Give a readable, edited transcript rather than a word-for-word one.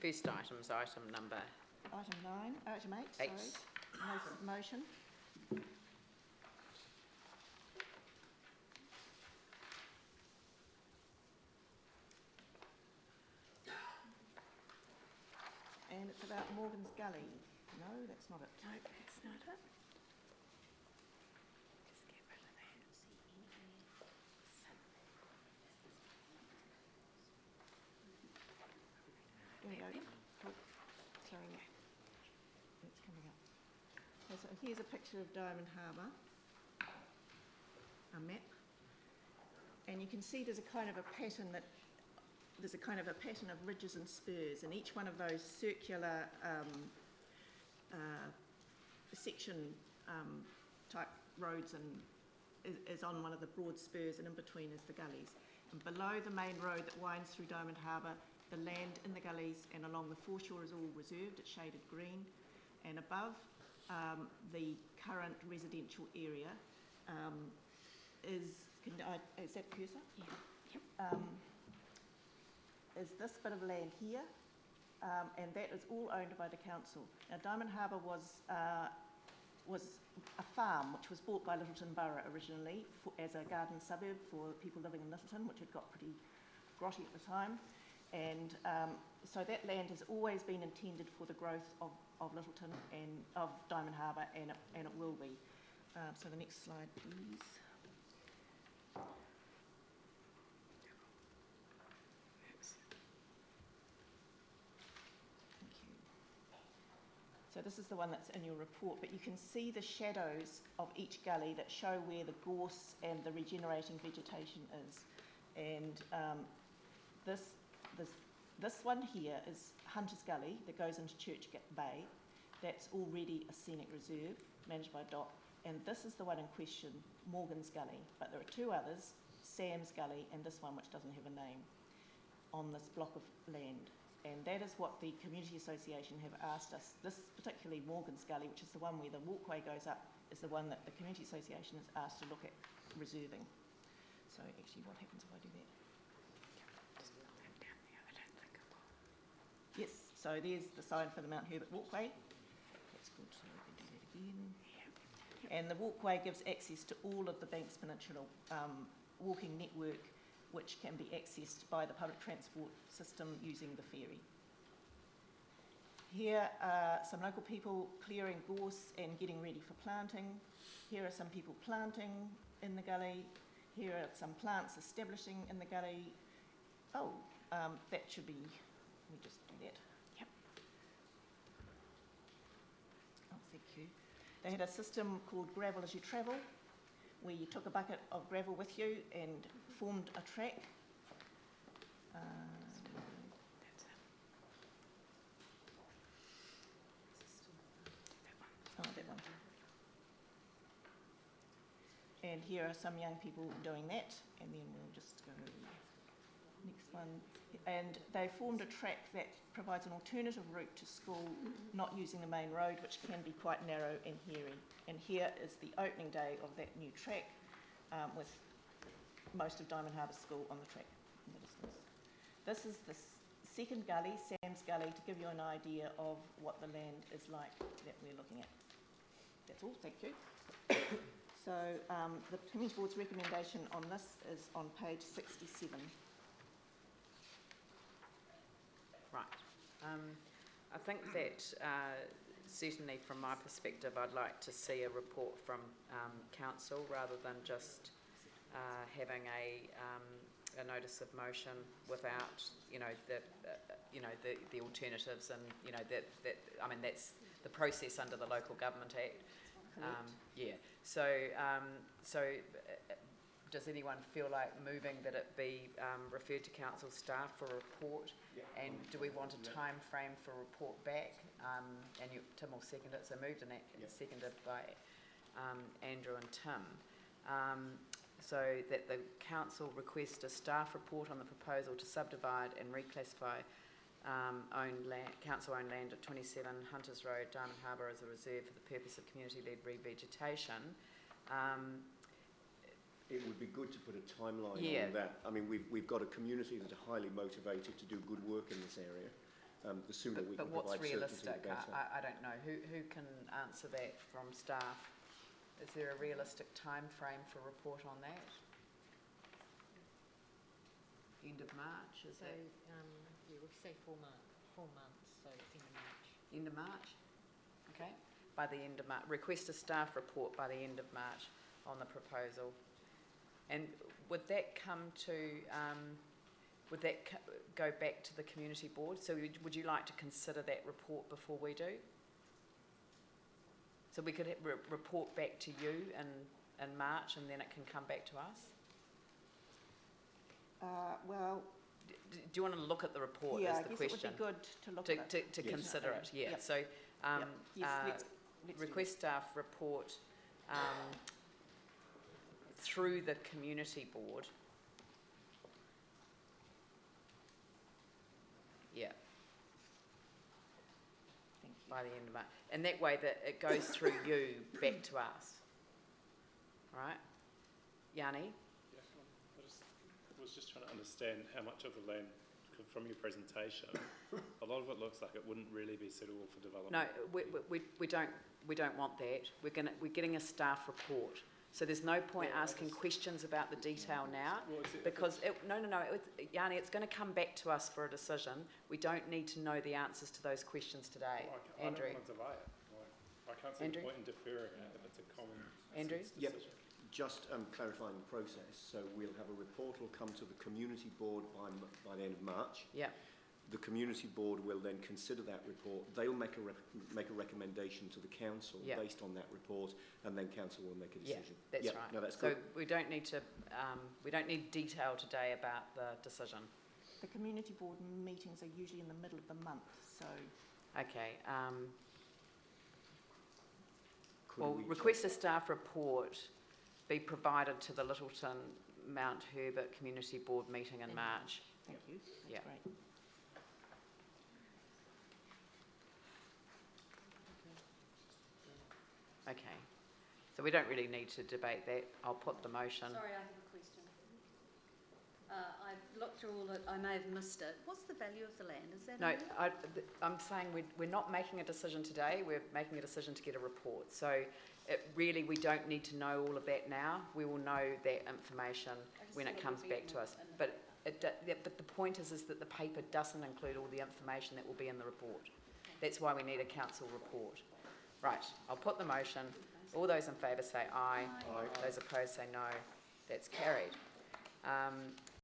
First item is item number... Item 8, sorry. Motion. And it's about Morgan's Gully. No, that's not it. No, that's not it. Just get rid of that. There we go. Oh, sorry. It's coming up. Okay, so here's a picture of Diamond Harbour, a map, and you can see there's a kind of a pattern of ridges and spurs, and each one of those circular section type roads and is on one of the broad spurs, and in between is the gullies. And below the main road that winds through Diamond Harbour, the land in the gullies and along the foreshore is all reserved, it's shaded green, and above the current residential area is that cursor? Yeah. Is this bit of land here, and that is all owned by the council. Now, Diamond Harbour was a farm which was bought by Lyttelton Borough originally as a garden suburb for people living in Lyttelton, which had got pretty grotty at the time, and so that land has always been intended for the growth of Lyttelton and of Diamond Harbour, and it will be. So the next slide, please. So this is the one that's in your report, but you can see the shadows of each gully that show where the gorse and the regenerating vegetation is. And this one here is Hunter's Gully that goes into Churchgate Bay. That's already a scenic reserve managed by DOC. And this is the one in question, Morgan's Gully. But there are two others, Sam's Gully and this one which doesn't have a name, on this block of land. And that is what the Community Association have asked us. This particularly Morgan's Gully, which is the one where the walkway goes up, is the one that the Community Association has asked to look at reserving. So actually, what happens if I do that? Just put that down there. I don't think it will. Yes, so there's the sign for the Mount Herbert walkway. That's good, so we can do that again. Yeah. And the walkway gives access to all of the Banks Peninsula walking network, which can be accessed by the public transport system using the ferry. Here are some local people clearing gorse and getting ready for planting. Here are some people planting in the gully. Here are some plants establishing in the gully. Oh, that should be, let me just do that. Yep. Oh, thank you. They had a system called Gravel as You Travel, where you took a bucket of gravel with you and formed a track. That's it. Oh, that one. And here are some young people doing that, and then we'll just go next one. And they formed a track that provides an alternative route to school, not using the main road, which can be quite narrow and hairy. And here is the opening day of that new track, with most of Diamond Harbour School on the track in the distance. This is the second gully, Sam's Gully, to give you an idea of what the land is like that we're looking at. That's all, thank you. So the Community Board's recommendation on this is on page 67. Right. I think that certainly from my perspective, I'd like to see a report from council rather than just having a notice of motion without, the alternatives, and that I mean that's the process under the Local Government Act. Yeah. So does anyone feel like moving that it be referred to council staff for a report? Yeah. And do we want a time frame for a report back? And Tim will second it. So moved and seconded by Andrew and Tim. so that the council request a staff report on the proposal to subdivide and reclassify council-owned land at 27 Hunters Road, Diamond Harbour as a reserve for the purpose of community-led revegetation. It would be good to put a timeline Yeah. on that. I mean, we've got a community that are highly motivated to do good work in this area. The sooner we But can what's provide certainty, realistic? the better. I don't know. Who can answer that from staff? Is there a realistic time frame for a report on that? End of March, is So, that? yeah, we say 4 months, so it's in March. End of March? Okay, by the end of March. Request a staff report by the end of March on the proposal. And would that come to, go back to the community board? So would you like to consider that report before we do? So we could report back to you in March and then it can come back to us? Well, Do you want to look at the report yeah, is I the guess question? it would be good to look at it. To Yes. consider it, yeah. Yep. So Yep. Yes, let's do request staff report through the community board. Yeah, Thank you. by the end of March. And that way that it goes through you back to us. Right? Yanni? I was just trying to understand how much of the land, from your presentation, a lot of it looks like it wouldn't really be suitable for development. No, we don't want that. We're getting a staff report. So there's no point asking questions about the detail now, because Yanni, it's going to come back to us for a decision. We don't need to know the answers to those questions today. Andrew. I don't want to delay it. I can't see the point in deferring it if it's a common Andrew? sense Yep. decision. Just clarifying the process. So we'll have a report will come to the community board by the end of March. Yeah. The community board will then consider that report. They'll make a recommendation to the council Yeah. based on that report, and then council will make a Yeah, decision. that's Yeah, right. no, that's So good. we don't need to, we don't need detail today about the decision. The community board meetings are usually in the middle of the month, so Okay. Could Well, we request a staff report be provided to the Lyttelton Mount Herbert Community Board meeting in March. thank you. That's Yeah. great. Okay. So we don't really need to debate that. I'll put the motion. Sorry, I have a question. I've looked through all it, I may have missed it. What's the value of the land? Is that No, in there? I'm saying we're not making a decision today. We're making a decision to get a report. So really, we don't need to know all of that now. We will know that information I just when thought it it comes would be back in to the- us. in the- But the point is that the paper doesn't include all the information that will be in the report. That's why we need a council report. Right, I'll put the motion. All those in favour say aye. Aye. Those opposed say no. That's carried.